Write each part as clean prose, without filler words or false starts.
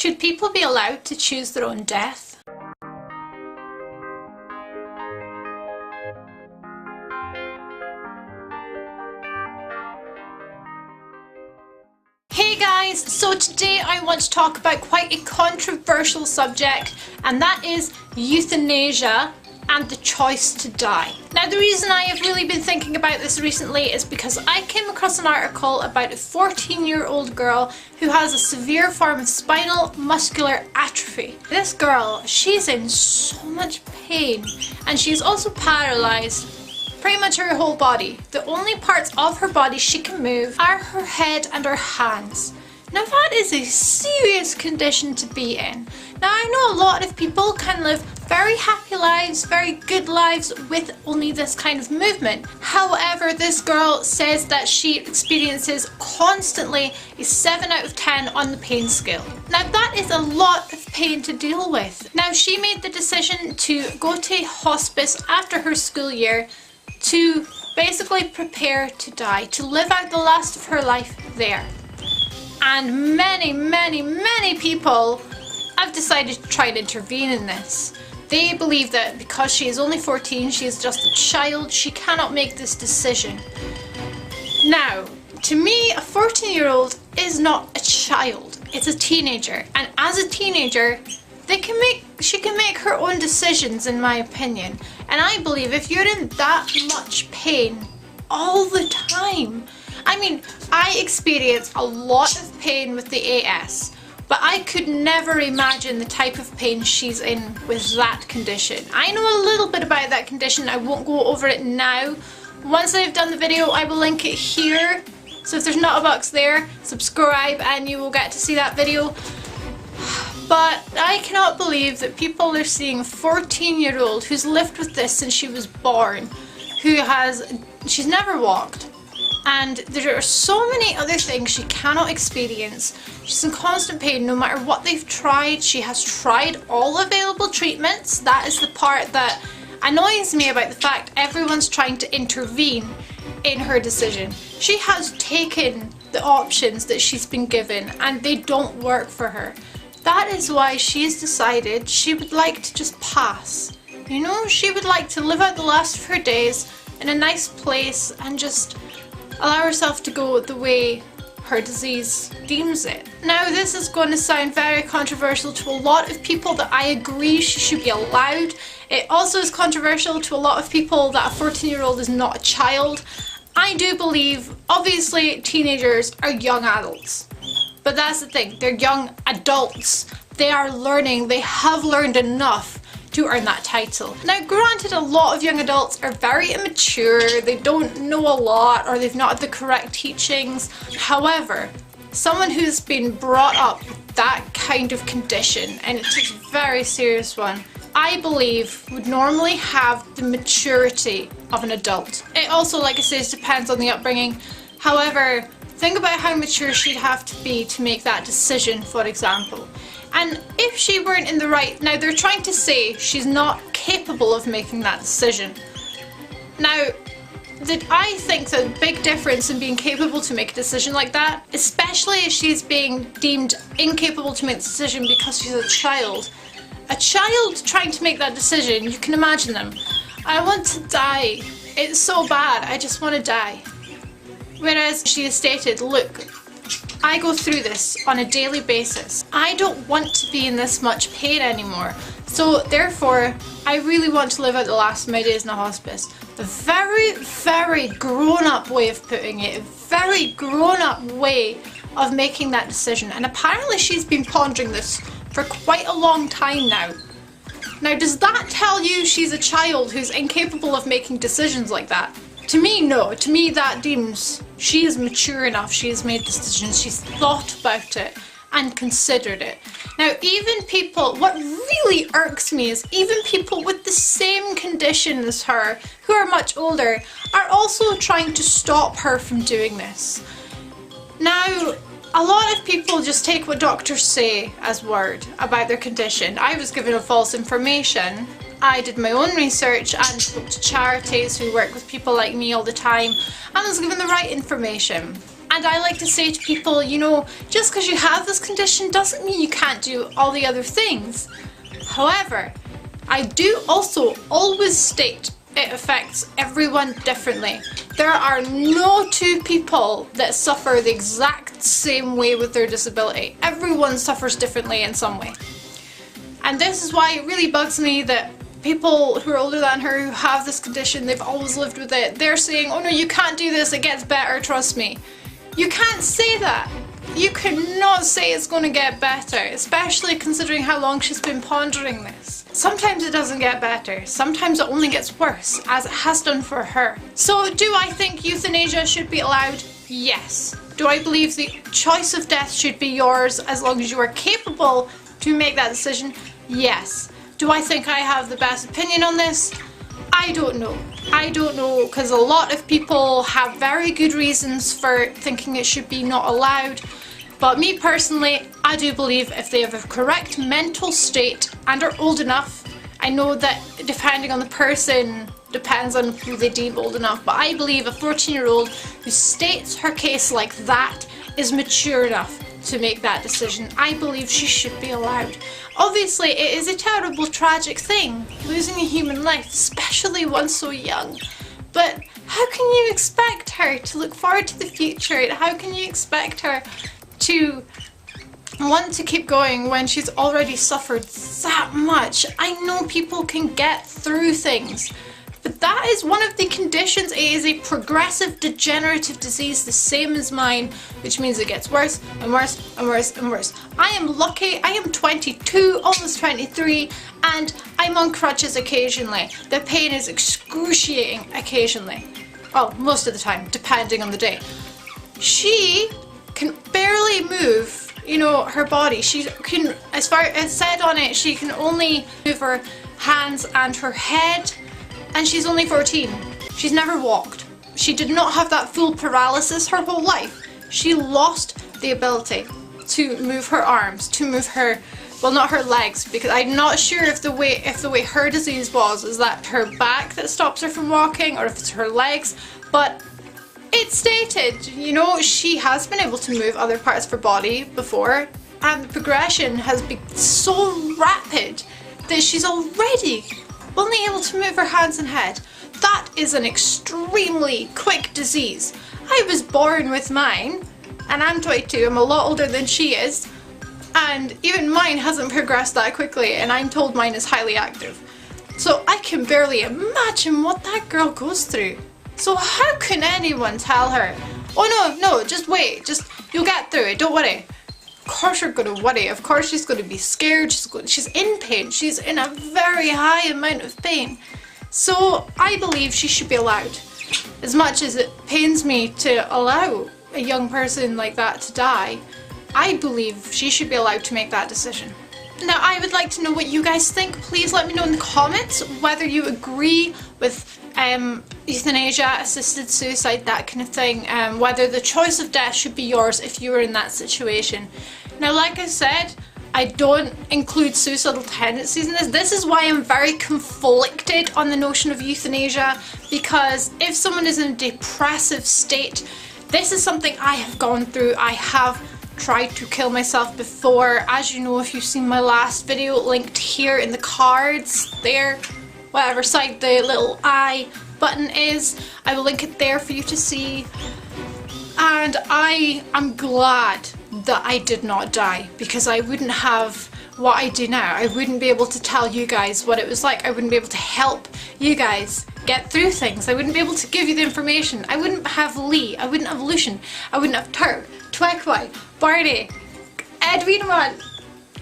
Should people be allowed to choose their own death? Hey guys, so today I want to talk about quite a controversial subject, and that is euthanasia and the choice to die. Now, the reason I have really been thinking about this recently is because I came across an article about a 14-year-old girl who has a severe form of spinal muscular atrophy. This girl, she's in so much pain, and she's also paralysed pretty much her whole body. The only parts of her body she can move are her head and her hands. Now that is a serious condition to be in. Now I know a lot of people can live very happy lives, very good lives with only this kind of movement. However, this girl says that she experiences constantly a 7 out of 10 on the pain scale. Now that is a lot of pain to deal with. Now she made the decision to go to hospice after her school year to basically prepare to die, to live out the last of her life there. And many people have decided to try and intervene in this. They believe that because she is only 14, she is just a child, she cannot make this decision. Now, to me, a 14-year-old is not a child, it's a teenager. And as a teenager, she can make her own decisions, in my opinion. And I believe if you're in that much pain all the time, I mean, I experience a lot of pain with the AS, but I could never imagine the type of pain she's in with that condition. I know a little bit about that condition, I won't go over it now. Once I've done the video, I will link it here. So if there's not a box there, subscribe and you will get to see that video. But I cannot believe that people are seeing a 14-year-old who's lived with this since she was born, she's never walked. And there are so many other things she cannot experience. She's in constant pain no matter what they've tried. She has tried all available treatments. That is the part that annoys me about the fact everyone's trying to intervene in her decision. She has taken the options that she's been given and they don't work for her. That is why she's decided she would like to just pass. You know, she would like to live out the last of her days in a nice place and just allow herself to go the way her disease deems it. Now this is going to sound very controversial to a lot of people that I agree she should be allowed. It also is controversial to a lot of people that a 14-year-old is not a child. I do believe, obviously, teenagers are young adults. But that's the thing, they're young adults. They are learning, they have learned enough to earn that title. Now granted, a lot of young adults are very immature, they don't know a lot, or they've not had the correct teachings. However, someone who's been brought up with that kind of condition, and it's a very serious one, I believe would normally have the maturity of an adult. It also, like I say, depends on the upbringing. However, think about how mature she'd have to be to make that decision, for example. And if she weren't in the right, now they're trying to say she's not capable of making that decision. Now, I think the big difference in being capable to make a decision like that, especially if she's being deemed incapable to make the decision because she's a child trying to make that decision, you can imagine them. I want to die. It's so bad, I just want to die. Whereas she has stated, look, I go through this on a daily basis. I don't want to be in this much pain anymore. So therefore, I really want to live out the last of my days in a hospice. A very grown-up way of putting it. A very grown-up way of making that decision. And apparently she's been pondering this for quite a long time now. Now, does that tell you she's a child who's incapable of making decisions like that? To me, no. To me, that deems she is mature enough, she has made decisions, she's thought about it and considered it. Now, even people, what really irks me is even people with the same condition as her, who are much older, are also trying to stop her from doing this. Now, a lot of people just take what doctors say as word about their condition. I was given false information. I did my own research and spoke to charities who work with people like me all the time, and was given the right information. And I like to say to people, you know, just because you have this condition doesn't mean you can't do all the other things. However, I do also always state it affects everyone differently. There are no two people that suffer the exact same way with their disability. Everyone suffers differently in some way. And this is why it really bugs me that people who are older than her who have this condition, they've always lived with it, they're saying, oh no, you can't do this, it gets better, trust me. You can't say that. You cannot say it's going to get better, especially considering how long she's been pondering this. Sometimes it doesn't get better, sometimes it only gets worse, as it has done for her. So do I think euthanasia should be allowed? Yes. Do I believe the choice of death should be yours as long as you are capable to make that decision? Yes. Do I think I have the best opinion on this? I don't know. I don't know, because a lot of people have very good reasons for thinking it should be not allowed. But me personally, I do believe if they have a correct mental state and are old enough, I know that depending on the person, depends on who they deem old enough, but I believe a 14-year-old who states her case like that is mature enough to make that decision. I believe she should be allowed. Obviously, it is a terrible, tragic thing, losing a human life, especially one so young. But how can you expect her to look forward to the future? How can you expect her to want to keep going when she's already suffered that much? I know people can get through things, but that is one of the conditions. It is a progressive degenerative disease, the same as mine, which means it gets worse and worse and worse and worse. I am lucky, I am 22, almost 23, and I'm on crutches occasionally. The pain is excruciating occasionally. Well, most of the time, depending on the day. She can barely move, you know, her body. She can, as far as said on it, she can only move her hands and her head. And she's only 14. She's never walked. She did not have that full paralysis her whole life. She lost the ability to move her arms, to move her, well, not her legs, because I'm not sure if the way her disease was, is that her back that stops her from walking, or if it's her legs. But it's stated, you know, she has been able to move other parts of her body before, and the progression has been so rapid that she's already only able to move her hands and head. That is an extremely quick disease. I was born with mine, and I'm 22, I'm a lot older than she is, and even mine hasn't progressed that quickly, and I'm told mine is highly active. So I can barely imagine what that girl goes through. So how can anyone tell her, oh no, just wait, you'll get through it, don't worry. Of course you're going to worry, of course she's going to be scared, she's in pain, she's in a very high amount of pain. So I believe she should be allowed. As much as it pains me to allow a young person like that to die, I believe she should be allowed to make that decision. Now I would like to know what you guys think. Please let me know in the comments whether you agree with euthanasia, assisted suicide, that kind of thing, whether the choice of death should be yours if you were in that situation. Now, like I said, I don't include suicidal tendencies in this. This is why I'm very conflicted on the notion of euthanasia, because if someone is in a depressive state, this is something I have gone through. I have tried to kill myself before. As you know, if you've seen my last video, linked here in the cards, there, whatever side the little I button is, I will link it there for you to see. And I am glad that I did not die, because I wouldn't have what I do now. I wouldn't be able to tell you guys what it was like. I wouldn't be able to help you guys get through things. I wouldn't be able to give you the information. I wouldn't have Lee. I wouldn't have Lucian. I wouldn't have Turk, Twegwai, Barney, Edwina,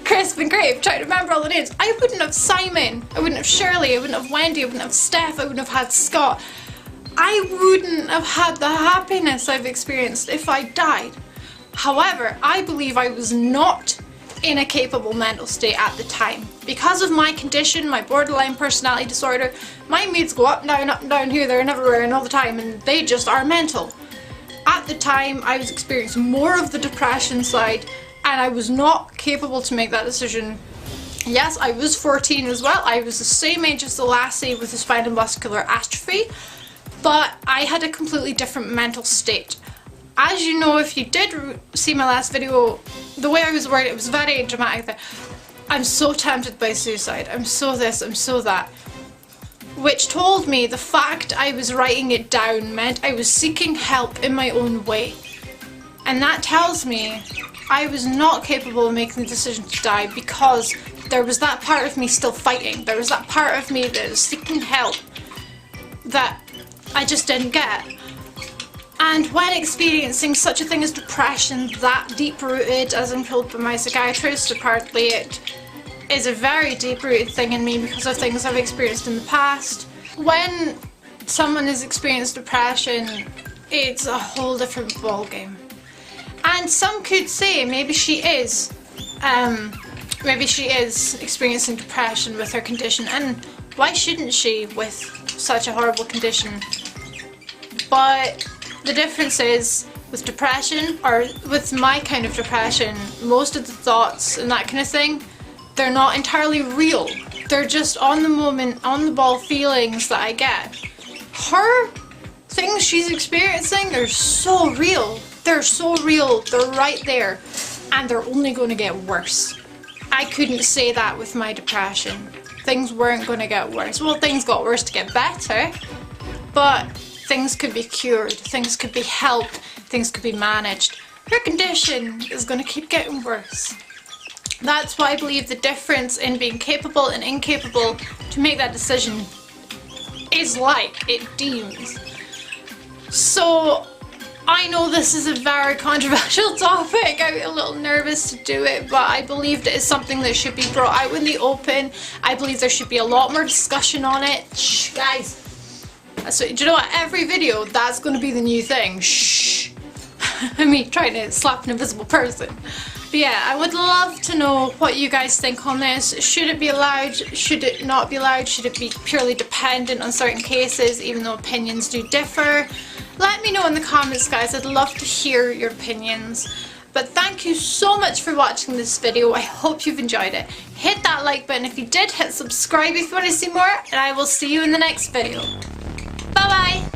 Chris and Grave, trying to remember all the names. I wouldn't have Simon. I wouldn't have Shirley. I wouldn't have Wendy. I wouldn't have Steph. I wouldn't have had Scott. I wouldn't have had the happiness I've experienced if I died. However, I believe I was not in a capable mental state at the time. Because of my condition, my borderline personality disorder, my moods go up and down, here, there and everywhere and all the time, and they just are mental. At the time, I was experiencing more of the depression side, and I was not capable to make that decision. Yes, I was 14 as well. I was the same age as the lassie with the spinal muscular atrophy, but I had a completely different mental state. As you know, if you did see my last video, the way I was worded, it was very dramatic. I'm so tempted by suicide, I'm so this, I'm so that. Which told me the fact I was writing it down meant I was seeking help in my own way. And that tells me I was not capable of making the decision to die because there was that part of me still fighting. There was that part of me that was seeking help that I just didn't get. And when experiencing such a thing as depression, that deep-rooted, as I'm told by my psychiatrist, apparently it is a very deep-rooted thing in me because of things I've experienced in the past. When someone has experienced depression, it's a whole different ballgame. And some could say maybe she is experiencing depression with her condition, and why shouldn't she with such a horrible condition? But the difference is, with depression, or with my kind of depression, most of the thoughts and that kind of thing, they're not entirely real. They're just on the moment, on the ball feelings that I get. Her things she's experiencing, they're so real. They're so real. They're right there. And they're only going to get worse. I couldn't say that with my depression. Things weren't going to get worse. Well, things got worse to get better. But things could be cured. Things could be helped. Things could be managed. Her condition is going to keep getting worse. That's why I believe the difference in being capable and incapable to make that decision is like it deems. So I know this is a very controversial topic. I'm a little nervous to do it, but I believe it is something that should be brought out in the open. I believe there should be a lot more discussion on it. Shh, guys. So, do you know what? Every video, that's going to be the new thing. Shh. Me trying to slap an invisible person. But yeah, I would love to know what you guys think on this. Should it be allowed? Should it not be allowed? Should it be purely dependent on certain cases, even though opinions do differ? Let me know in the comments, guys. I'd love to hear your opinions. But thank you so much for watching this video. I hope you've enjoyed it. Hit that like button if you did. Hit subscribe if you want to see more. And I will see you in the next video. Bye bye!